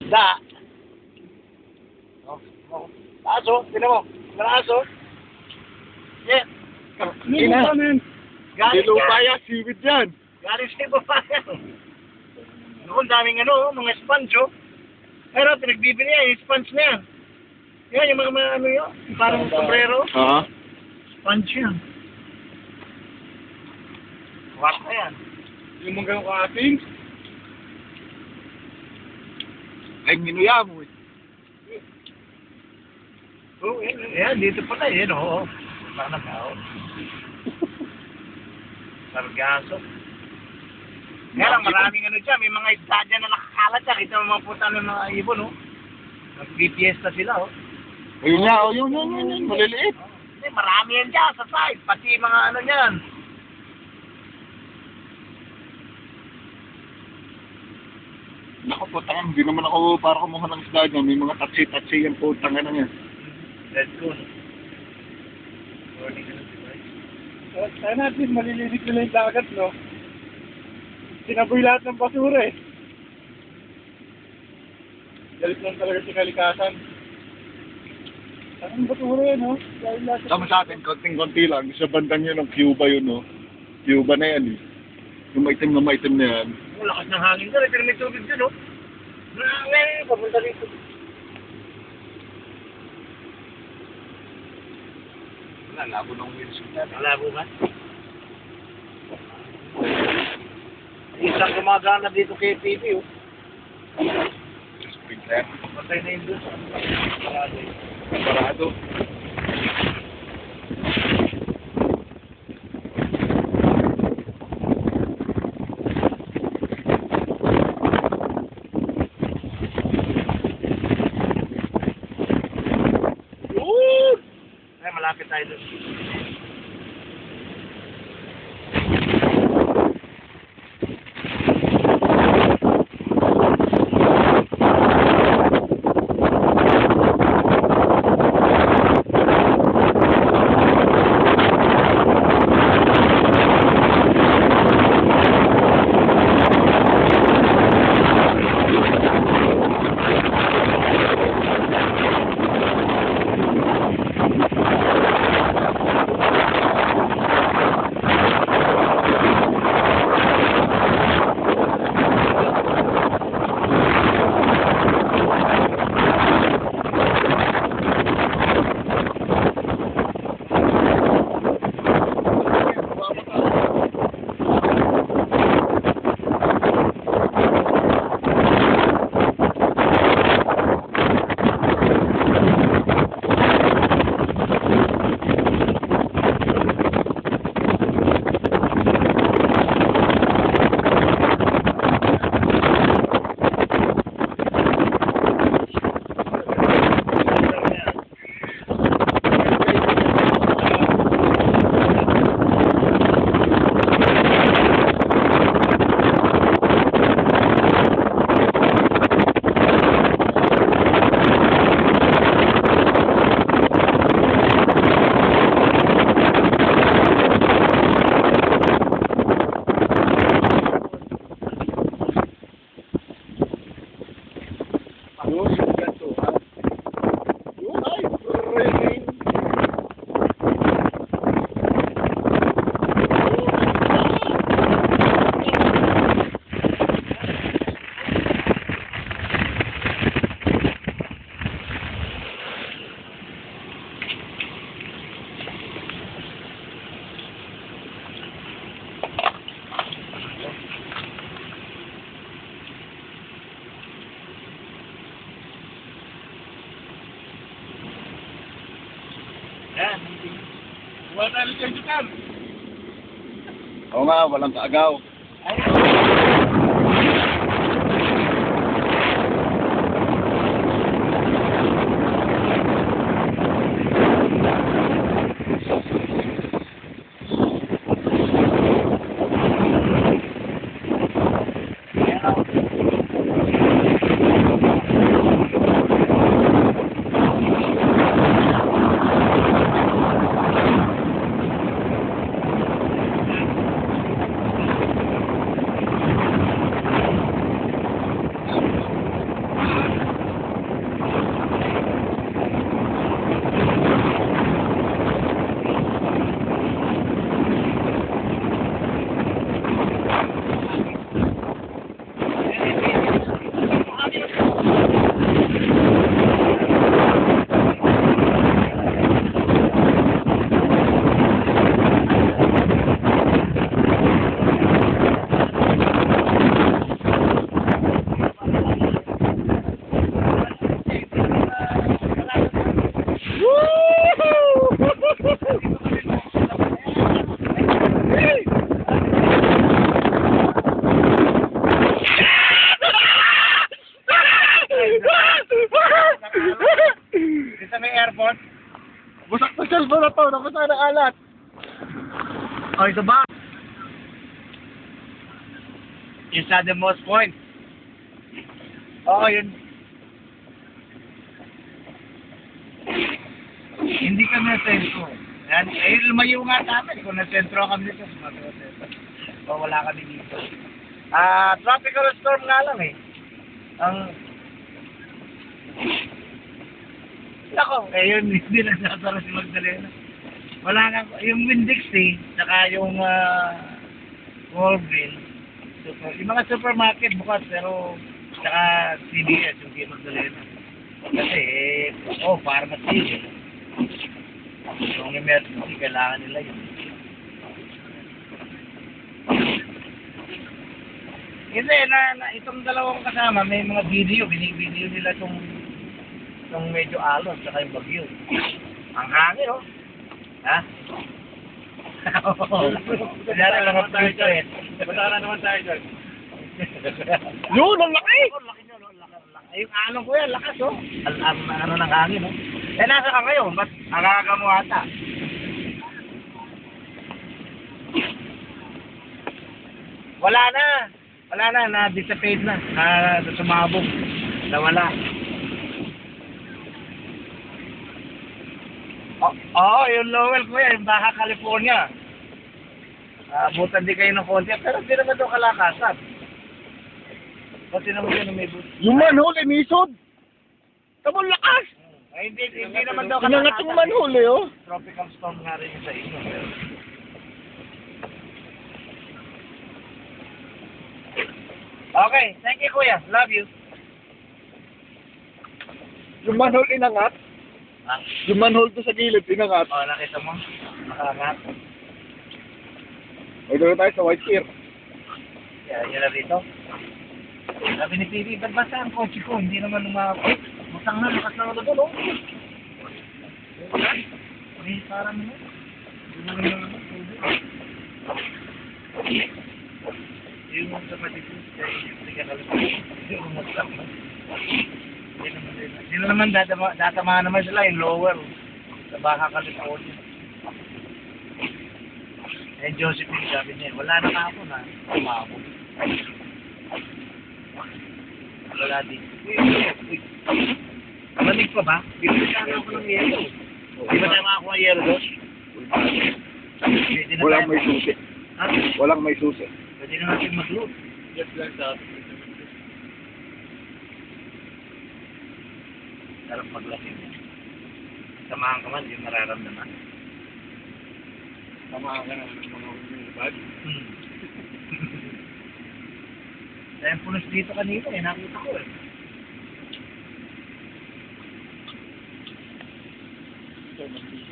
Da. Oh, oh. Aso, tinan mo. Aso. Yeah. Ina. Galing Lupa yan, seaweed yan. Galing sa iba pa yan. Noon, daming mga sponge, oh. Pero pinagbibili yan, yung sponge na yan. Yan, yung mga ano yun, parang sombrero. Oo. Sponge yan. Wash na yan. Yung mga ganun ka-ating. Ay, minuya mo eh. Oh, yan, dito pala, yan, oo. Parang kao. Sargaso. Kaya lang, maraming dyan, may mga isda dyan na nakakalat dyan. Kita mo mga puta ng mga ibon, oh. Nag-fiesta sila, oh. Ayun nga, oh, yun, maliliit. Hindi, marami yan dyan sa side, pati mga ano yan. Naku, putang, hindi naman ako para kumuha ng isda niya. May mga tatsi-tatsi yung putang ano niya. Let's go. Sana at least malilinig nila yung dagat, no? Sinaboy lahat ng basura eh. Galit lang talaga si kalikasan. Anong basura yan, no? Dahil lahat Tama sa atin, konting-konti lang. Sa bandang yun ng Cuba yun, no? Cuba na yan, eh. Yung maitim na yan. Ang lakas ng hangin doon, pero may tubig doon, oh. Ngayon, papunta dito. Wala, labo ng wheels. Malabo ba? Isang gumagana dito kay TV, oh. Sprinkler. Patay na yun doon. Parado yun. Parado. Ay, malapit tayo doon. Yan. wala tayo sa dyan. Oo nga, walang kaagaw. Dito may airport. Busak na cellphone na to, nabasa ng alat. Oh, ito ba? Yung southernmost point. Oo, yun. Hindi kami na sentro. Yan, lumayo nga namin. Kung na-sentro kami dito, o wala kami dito. Tropical storm nga lang eh. Ako, yun, hindi na nasasara si Magdalena. Wala nga, yung Windex saka yung Walgreens, yung mga supermarket bukas, pero saka CBS, yung kay Magdalena. Kasi, pharmacy eh. Yung emergency, kailangan nila yun. Kasi itong dalawang kasama, may mga video, binibideo nila itong medyo alon, saka yung bagyo. Ang hangin, oh. Ha? Kaya lang ang tayo dyan. Matara naman tayo dyan. Yun, ang laki! Laki nyo, no? Laki. Yung alon ko yan, lakas, oh. Ano ng hangin, oh. Nasa ka ngayon, ba't alaga mo ata? Wala na, na-dissipate na, sumabog, nawala. Oo, yung Lowell ko yan, yung Baja California. Butan di kayo ng konti, pero hindi naman daw kalakasan. Kasi naman yun may butan. Yung manhole, inisod! Tamo lakas! Ay, hindi naman daw Inangat yung manhole, oh. Tropical storm nga rin yung sa inyo. Pero... Okay, thank you kuya. Love you. Yung manhole inangat. Ah? Yung manhole to sa gilid, inangat. Nakita mo? Nakaangat. Ay, doon tayo sa White Pier. Yan na rito. Sabi ni Pibi, ba't basta ang kotse ko? Hindi naman lumapit. Butang na, lakas na doon, oh. May parang ano. Yung mga kapatid ko, hindi naman datama naman sila yung lower sa Baja California. Eh Josephine sabi niya, wala na kahapon ha, umabog. Wala din. Malamig pa ba? Bibili ka na ako ng yelo. Di ba tayo makakuha ng yelo doon? Walang may susi. Ha? Walang may susi. Pwede na natin mag-load. Yes lang sa Sarap maglasing niya. Samahan ka man, hindi mararamdaman. Tama ka na ng mga umilibad. Dahil punos dito kanina eh, nakita ko eh.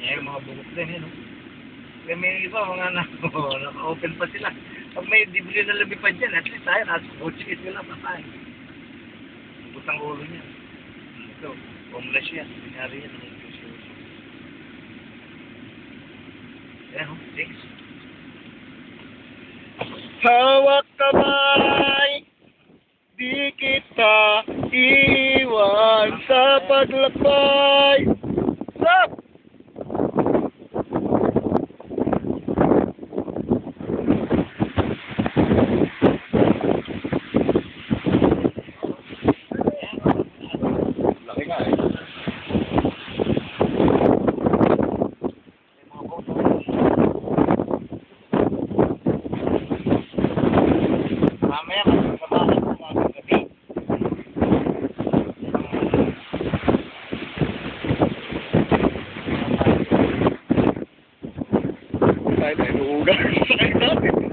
Yung mga bukot din eh, no? Kaya may iba, mga naka-open pa sila. Pag may dibli na lumipad dyan, at least tayo, nasa kotse sila, patay. Butang ulo niya. Ito, homeless yan. Pinyari yan. Ayan, oh, thanks. Hawak kamay, di kita iiwan sa paglakbay. Stop! Laki nga eh. Mamaya kasi kabahan ko mga gabi. Tayo na inuugan sa kayo natin.